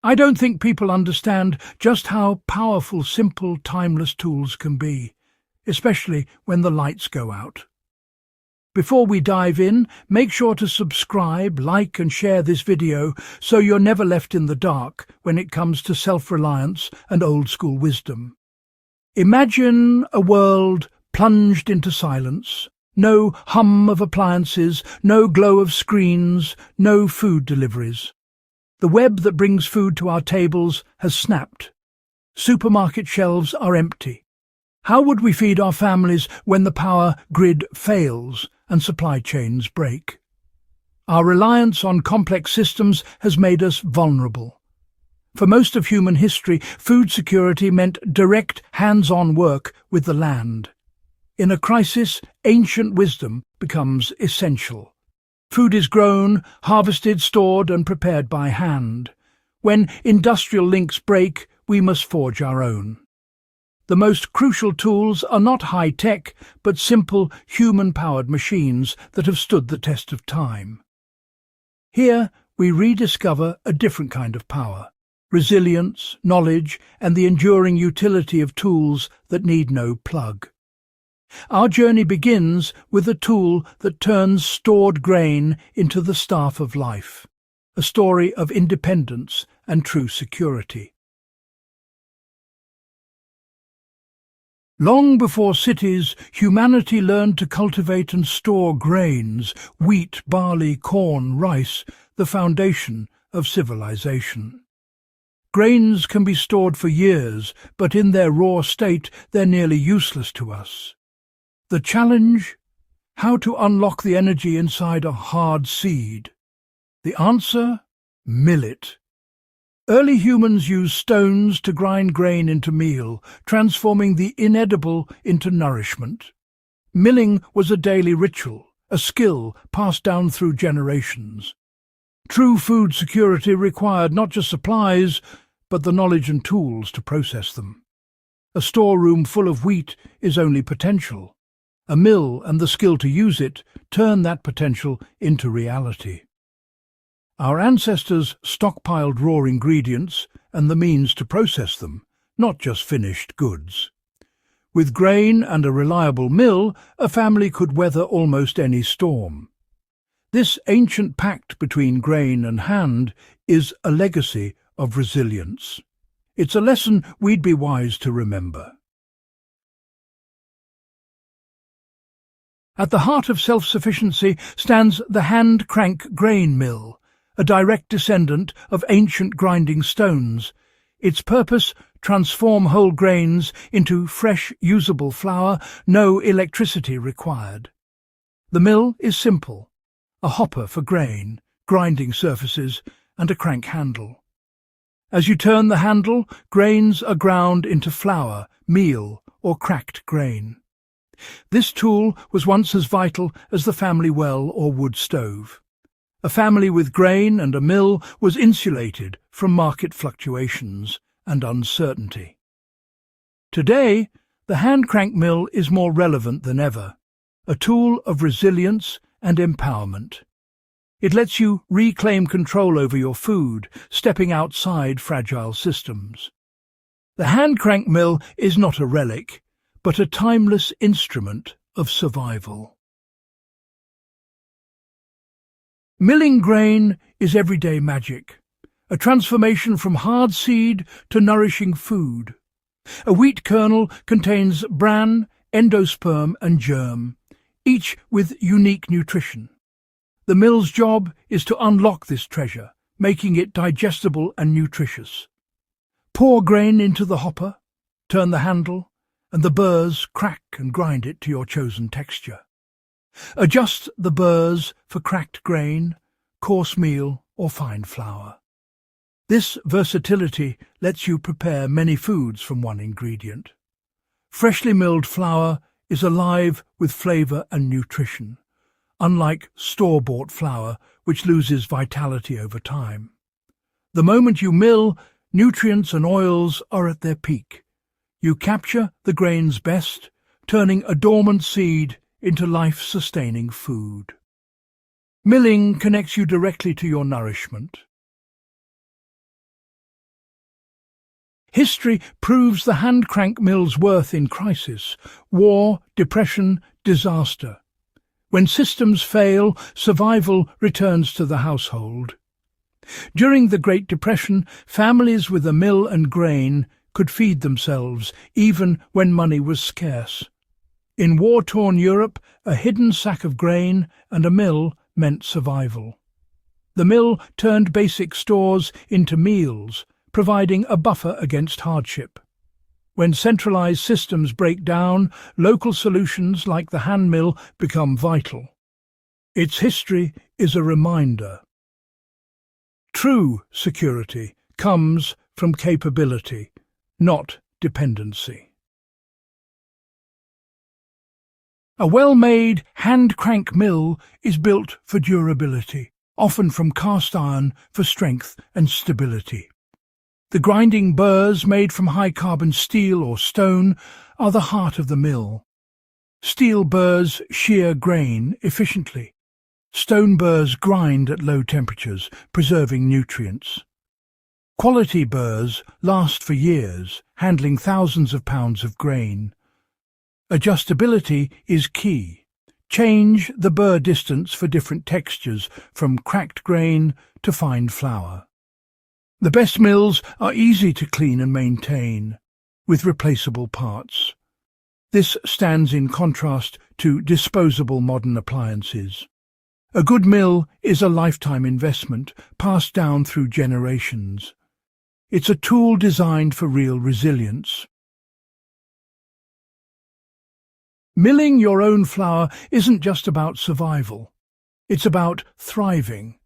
I don't think people understand just how powerful simple, timeless tools can be, especially when the lights go out. Before we dive in, make sure to subscribe, like and share this video so you're never left in the dark when it comes to self-reliance and old-school wisdom. Imagine a world plunged into silence. No hum of appliances, no glow of screens, no food deliveries. The web that brings food to our tables has snapped. Supermarket shelves are empty. How would we feed our families when the power grid fails and supply chains break? Our reliance on complex systems has made us vulnerable. For most of human history, food security meant direct, hands-on work with the land. In a crisis, ancient wisdom becomes essential. Food is grown, harvested, stored and prepared by hand. When industrial links break, we must forge our own. The most crucial tools are not high-tech, but simple, human-powered machines that have stood the test of time. Here, we rediscover a different kind of power: resilience, knowledge, and the enduring utility of tools that need no plug. Our journey begins with a tool that turns stored grain into the staff of life, a story of independence and true security. Long before cities, humanity learned to cultivate and store grains: wheat, barley, corn, rice, the foundation of civilization. Grains can be stored for years, but in their raw state they're nearly useless to us. The challenge? How to unlock the energy inside a hard seed. The answer? Millet. Early humans used stones to grind grain into meal, transforming the inedible into nourishment. Milling was a daily ritual, a skill passed down through generations. True food security required not just supplies, but the knowledge and tools to process them. A storeroom full of wheat is only potential. A mill and the skill to use it turn that potential into reality. Our ancestors stockpiled raw ingredients and the means to process them, not just finished goods. With grain and a reliable mill, a family could weather almost any storm. This ancient pact between grain and hand is a legacy of resilience. It's a lesson we'd be wise to remember. At the heart of self-sufficiency stands the hand-crank grain mill, a direct descendant of ancient grinding stones. Its purpose: transform whole grains into fresh, usable flour, no electricity required. The mill is simple: a hopper for grain, grinding surfaces, and a crank handle. As you turn the handle, grains are ground into flour, meal, or cracked grain. This tool was once as vital as the family well or wood stove. A family with grain and a mill was insulated from market fluctuations and uncertainty. Today, the hand-crank mill is more relevant than ever, a tool of resilience and empowerment. It lets you reclaim control over your food, stepping outside fragile systems. The hand-crank mill is not a relic, but a timeless instrument of survival. Milling grain is everyday magic, a transformation from hard seed to nourishing food. A wheat kernel contains bran, endosperm and germ, each with unique nutrition. The mill's job is to unlock this treasure, making it digestible and nutritious. Pour grain into the hopper, turn the handle, and the burrs crack and grind it to your chosen texture. Adjust the burrs for cracked grain, coarse meal, or fine flour. This versatility lets you prepare many foods from one ingredient. Freshly milled flour is alive with flavour and nutrition, unlike store-bought flour, which loses vitality over time. The moment you mill, nutrients and oils are at their peak. You capture the grain's best, turning a dormant seed into life-sustaining food. Milling connects you directly to your nourishment. History proves the hand crank mill's worth in crisis: war, depression, disaster. When systems fail, survival returns to the household. During the Great Depression, families with a mill and grain could feed themselves, even when money was scarce. In war-torn Europe, a hidden sack of grain and a mill meant survival. The mill turned basic stores into meals, providing a buffer against hardship. When centralized systems break down, local solutions like the hand mill become vital. Its history is a reminder. True security comes from capability, not dependency. A well-made hand-crank mill is built for durability, often from cast iron for strength and stability. The grinding burrs made from high-carbon steel or stone are the heart of the mill. Steel burrs shear grain efficiently. Stone burrs grind at low temperatures, preserving nutrients. Quality burrs last for years, handling thousands of pounds of grain. Adjustability is key. Change the burr distance for different textures, from cracked grain to fine flour. The best mills are easy to clean and maintain, with replaceable parts. This stands in contrast to disposable modern appliances. A good mill is a lifetime investment, passed down through generations. It's a tool designed for real resilience. Milling your own flour isn't just about survival. It's about thriving.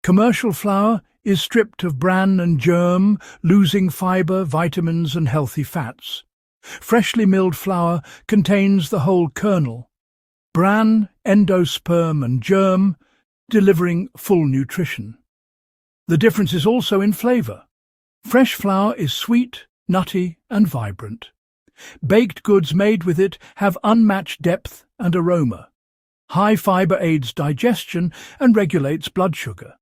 Commercial flour is stripped of bran and germ, losing fibre, vitamins and healthy fats. Freshly milled flour contains the whole kernel, bran, endosperm and germ, delivering full nutrition. The difference is also in flavour. Fresh flour is sweet, nutty and vibrant. Baked goods made with it have unmatched depth and aroma. High fibre aids digestion and regulates blood sugar.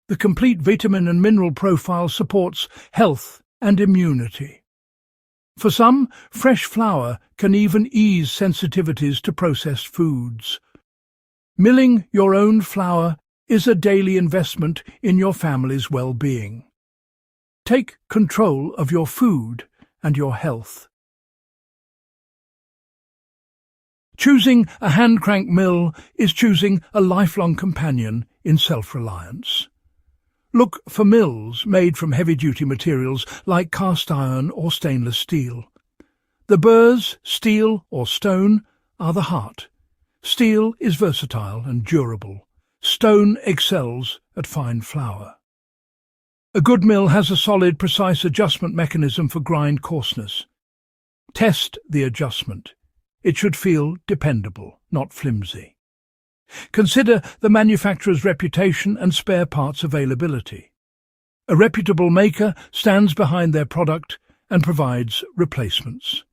The complete vitamin and mineral profile supports health and immunity. For some, fresh flour can even ease sensitivities to processed foods. Milling your own flour is a daily investment in your family's well-being. Take control of your food and your health. Choosing a hand-crank mill is choosing a lifelong companion in self-reliance. Look for mills made from heavy-duty materials like cast iron or stainless steel. The burrs, steel or stone, are the heart. Steel is versatile and durable. Stone excels at fine flour. A good mill has a solid, precise adjustment mechanism for grind coarseness. Test the adjustment. It should feel dependable, not flimsy. Consider the manufacturer's reputation and spare parts availability. A reputable maker stands behind their product and provides replacements.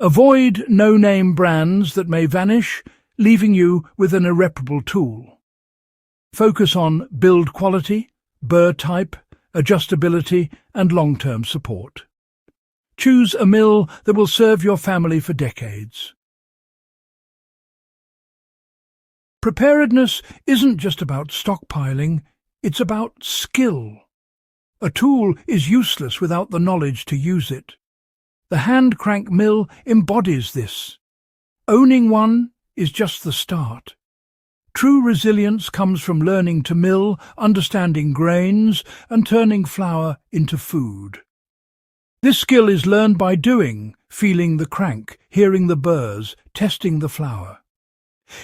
Avoid no-name brands that may vanish, leaving you with an irreparable tool. Focus on build quality, burr type, adjustability and long-term support. Choose a mill that will serve your family for decades. Preparedness isn't just about stockpiling, it's about skill. A tool is useless without the knowledge to use it. The hand-crank mill embodies this. Owning one is just the start. True resilience comes from learning to mill, understanding grains, and turning flour into food. This skill is learned by doing, feeling the crank, hearing the burrs, testing the flour.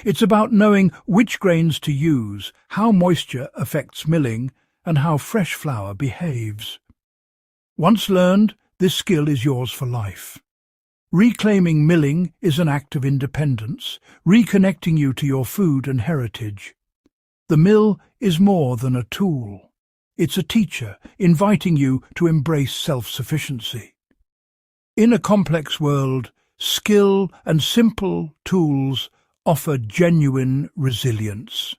It's about knowing which grains to use, how moisture affects milling, and how fresh flour behaves. Once learned, this skill is yours for life. Reclaiming milling is an act of independence, reconnecting you to your food and heritage. The mill is more than a tool. It's a teacher, inviting you to embrace self-sufficiency. In a complex world, skill and simple tools offer genuine resilience.